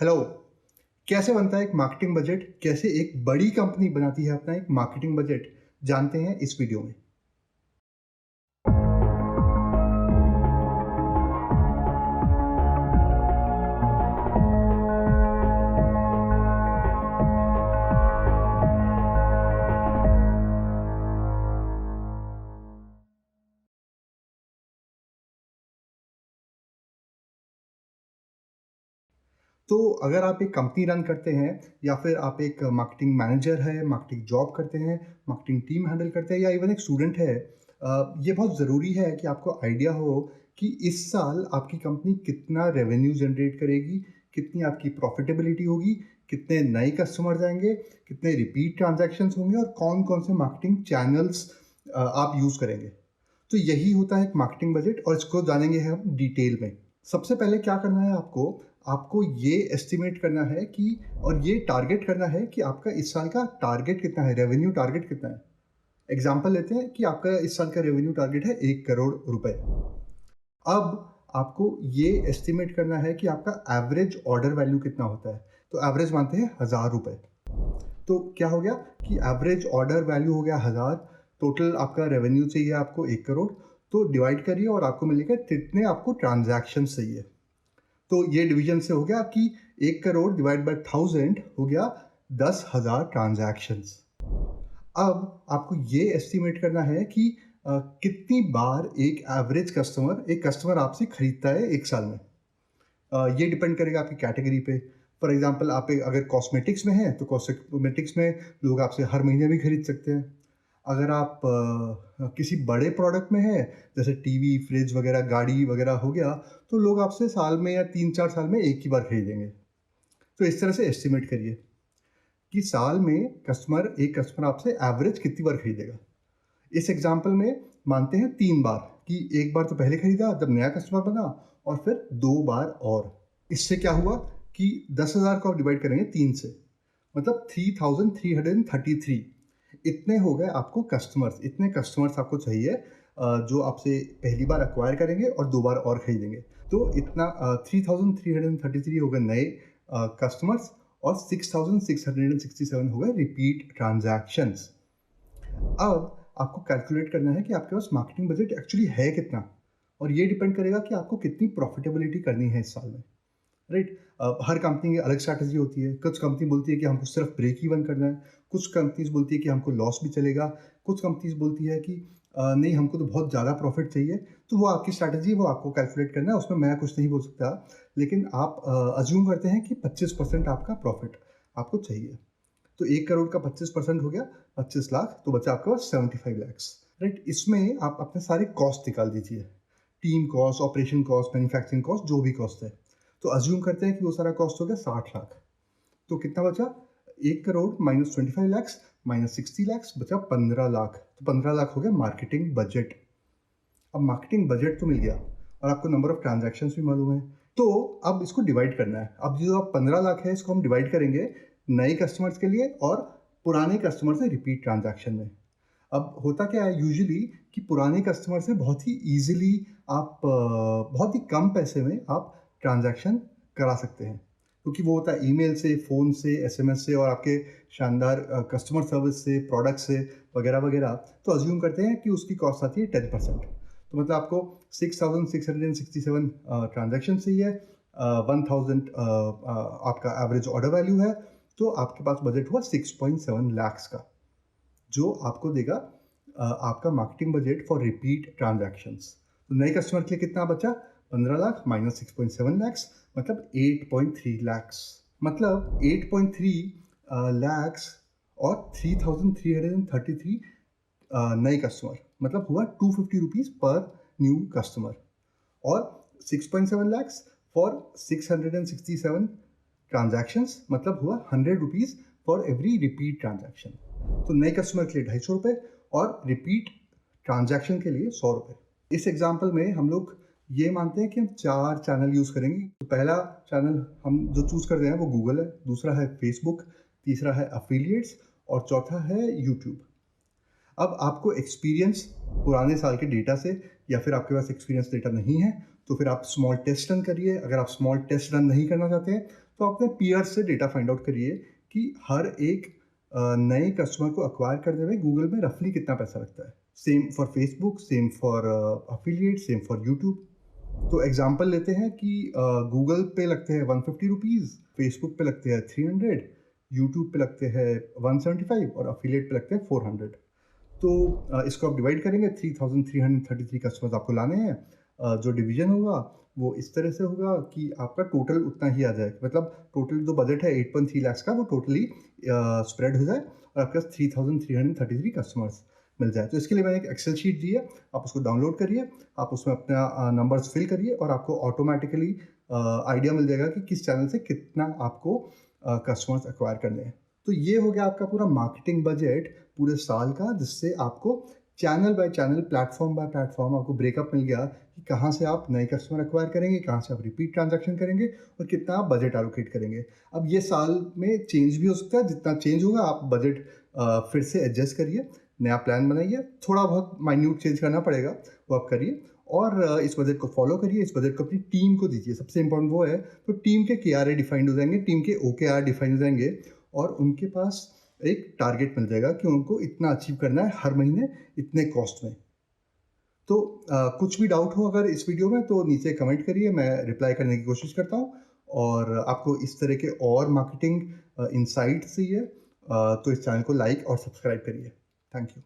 Hello. कैसे बनता है एक मार्केटिंग बजट? कैसे एक बड़ी कंपनी बनाती है अपना एक मार्केटिंग बजट? जानते हैं इस वीडियो में। तो अगर आप एक कंपनी रन करते हैं या फिर आप एक मार्केटिंग मैनेजर है, मार्केटिंग जॉब करते हैं, मार्केटिंग टीम हैंडल करते हैं या इवन एक स्टूडेंट है, ये बहुत ज़रूरी है कि आपको आइडिया हो कि इस साल आपकी कंपनी कितना रेवेन्यू जनरेट करेगी, कितनी आपकी प्रॉफिटेबिलिटी होगी, कितने नए कस्टमर आएंगे, कितने रिपीट ट्रांजैक्शंस होंगे और कौन-कौन से मार्केटिंग चैनल्स आप यूज़ करेंगे। तो यही होता है एक मार्केटिंग बजट और इसको जानेंगे हम डिटेल में। सबसे पहले क्या करना है आपको, आपको ये एस्टिमेट करना है कि और ये टारगेट करना है कि आपका इस साल का टारगेट कितना है, रेवेन्यू टारगेट कितना है। एग्जांपल लेते हैं कि आपका इस साल का रेवेन्यू टारगेट है 1 करोड़ रुपए। अब आपको ये एस्टिमेट करना है कि आपका एवरेज ऑर्डर वैल्यू कितना होता है। तो एवरेज मानते हैं 1000 रुपए। तो क्या हो गया कि एवरेज ऑर्डर वैल्यू हो गया 1000, टोटल आपका रेवेन्यू चाहिए आपको 1 करोड़। तो डिवाइड करिए और आपको मिलेगा कितने आपको ट्रांजैक्शन चाहिए। तो ये डिवीजन से हो गया कि 1 करोड़ डिवाइड बाय 1000 हो गया 10,000 ट्रांजैक्शंस। अब आपको ये एस्टिमेट करना है कि कितनी बार एक कस्टमर आपसे खरीदता है एक साल में। ये डिपेंड करेगा आपकी कैटेगरी पे। फॉर एग्जांपल आप अगर कॉस्मेटिक्स में हैं तो कॉस्मेटिक्स में लोग आपसे हर महीने भी खरीद सकते हैं। अगर आप किसी बड़े प्रोडक्ट में हैं, जैसे टीवी, फ्रिज वगैरह, गाड़ी वगैरह हो गया, तो लोग आपसे साल में या 3-4 साल में एक ही बार खरीदेंगे। तो इस तरह से एस्टिमेट करिए कि साल में एक कस्टमर आपसे एवरेज कितनी बार खरीदेगा। इस एग्जांपल में मानते हैं 3 बार, कि एक बार तो पहले खरीदा जब नया कस्टमर बना और फिर 2 बार और। इससे क्या हुआ कि 10,000 को आप डिवाइड करेंगे 3 से, मतलब 3,333। इतने हो गए आपको कस्टमर्स, इतने कस्टमर्स आपको चाहिए जो आपसे पहली बार एक्वायर करेंगे और 2 बार और खरीदेंगे। तो इतना 3,333 हो गए नए कस्टमर्स और 6,667 हो गए रिपीट ट्रांजैक्शंस। अब आपको कैलकुलेट करना है कि आपके पास मार्केटिंग बजट एक्चुअली है कितना, और ये डिपेंड करेगा कि आपको कितनी प्रॉफिटेबिलिटी करनी है इस साल में। राइट। हर कंपनी की अलग स्ट्रैटेजी होती है। कुछ कंपनी बोलती है कि हमको सिर्फ ब्रेक इवन करना है, कुछ कंपनीज बोलती है कि हमको लॉस भी चलेगा, कुछ कंपनीज बोलती है कि नहीं, हमको तो बहुत ज़्यादा प्रॉफिट चाहिए। तो वो आपकी स्ट्रैटेजी, वो आपको कैलकुलेट करना है, उसमें मैं कुछ नहीं बोल सकता। लेकिन आप अज्यूम करते हैं कि 25% आपका प्रॉफिट आपको चाहिए। तो 1 करोड़ का 25% हो गया 25 लाख, तो बचा आपके पास 75 लैक्स। राइट। इसमें आप अपने सारे कॉस्ट निकाल दीजिए, team cost, operation cost, manufacturing cost, जो भी कॉस्ट है। तो अज्यूम करते हैं कि वो सारा कॉस्ट हो गया 60 लाख। तो कितना बचा? 1 करोड़ माइनस 25 लैक्स माइनस 60 लैक्स, बचा 15 लाख। तो 15 लाख हो गया मार्केटिंग बजट। अब मार्केटिंग बजट तो मिल गया और आपको नंबर ऑफ ट्रांजैक्शंस भी मालूम है। तो अब इसको डिवाइड करना है। अब जो आप 15 लाख है, इसको हम डिवाइड करेंगे नए कस्टमर्स के लिए और पुराने कस्टमर से रिपीट ट्रांजैक्शन में। अब होता क्या है यूजुअली कि पुराने कस्टमर से बहुत ही ईजिली आप बहुत ही कम पैसे में आप ट्रांजैक्शन करा सकते हैं, क्योंकि वो होता है ईमेल से, फ़ोन से, एसएमएस से और आपके शानदार कस्टमर सर्विस से, प्रोडक्ट से वगैरह वगैरह। तो अज्यूम करते हैं कि उसकी कॉस्ट आती है 10%। तो मतलब आपको 6,667 ट्रांजैक्शन चाहिए, 1,000 आपका एवरेज ऑर्डर वैल्यू है। तो आपके पास बजट हुआ 6.7 लैक्स का, जो आपको देगा आपका marketing budget for repeat transactions. तो नए कस्टमर के लिए कितना बचा? 15 लाख माइनस 6.7 लैक्स, मतलब 8.3 लैक्स। मतलब 8.3 लैक्स और 3,333 नए कस्टमर, मतलब हुआ 250 रुपीज़ पर न्यू कस्टमर। और 6.7 लैक्स फॉर 667 ट्रांजैक्शंस, मतलब हुआ 100 rupees for every repeat transaction. तो नए कस्टमर के लिए 250 रुपये और रिपीट ट्रांजैक्शन के लिए 100 रुपये। इस एग्जाम्पल में हम लोग ये मानते हैं कि हम 4 चैनल यूज़ करेंगे। तो पहला चैनल हम जो चूज़ कर रहे हैं वो गूगल है, दूसरा है फेसबुक, तीसरा है अफिलिएट्स और चौथा है यूट्यूब। अब आपको एक्सपीरियंस पुराने साल के डेटा से, या फिर आपके पास एक्सपीरियंस डेटा नहीं है, तो फिर आप स्मॉल टेस्ट रन करिए। अगर आप स्मॉल टेस्ट रन नहीं करना चाहते हैं तो अपने पीयर से डेटा फाइंड आउट करिए कि हर एक नए कस्टमर को एक्वायर करने में गूगल में रफली कितना पैसा लगता है। Same for Facebook, same for affiliate, same for YouTube. तो एग्जांपल लेते हैं कि गूगल पे लगते हैं 150 रुपीज़, फेसबुक पे लगते हैं 300, यूट्यूब पे लगते हैं 175 और अफिलिएट पे लगते हैं 400। तो इसको आप डिवाइड करेंगे, 3333 कस्टमर्स आपको लाने हैं। जो डिवीजन होगा वो इस तरह से होगा कि आपका टोटल उतना ही आ जाए, मतलब टोटल जो बजट है 8.3 लाख का वो टोटली स्प्रेड हो जाए और आपके पास 3333 कस्टमर्स मिल जाए। तो इसके लिए मैंने एक एक्सेल शीट दी है, आप उसको डाउनलोड करिए, आप उसमें अपना नंबर्स फिल करिए और आपको ऑटोमेटिकली आइडिया मिल जाएगा कि किस चैनल से कितना आपको कस्टमर्स एक्वायर करने हैं। तो ये हो गया आपका पूरा मार्केटिंग बजट पूरे साल का, जिससे आपको channel by channel, platform by platform आपको ब्रेकअप मिल गया कि कहाँ से आप नए कस्टमर एक्वायर करेंगे, कहाँ से आप रिपीट ट्रांजैक्शन करेंगे और कितना आप बजट एलोकेट करेंगे। अब ये साल में चेंज भी हो सकता है, जितना चेंज होगा आप बजट फिर से एडजस्ट करिए, नया प्लान बनाइए। थोड़ा बहुत माइन्यूट चेंज करना पड़ेगा, वो आप करिए और इस बजट को फॉलो करिए, इस बजट को अपनी टीम को दीजिए। सबसे इंपॉर्टेंट वो है, तो टीम के KRA डिफाइंड हो जाएंगे, टीम के OKR डिफाइंड हो जाएंगे और उनके पास एक टारगेट मिल जाएगा कि उनको इतना अचीव करना है हर महीने इतने कॉस्ट में। तो कुछ भी डाउट हो अगर इस वीडियो में तो नीचे कमेंट करिए, मैं रिप्लाई करने की कोशिश करता हूँ। और आपको इस तरह के और मार्केटिंग इनसाइट्स चाहिए तो इस चैनल को लाइक और सब्सक्राइब करिए। Thank you.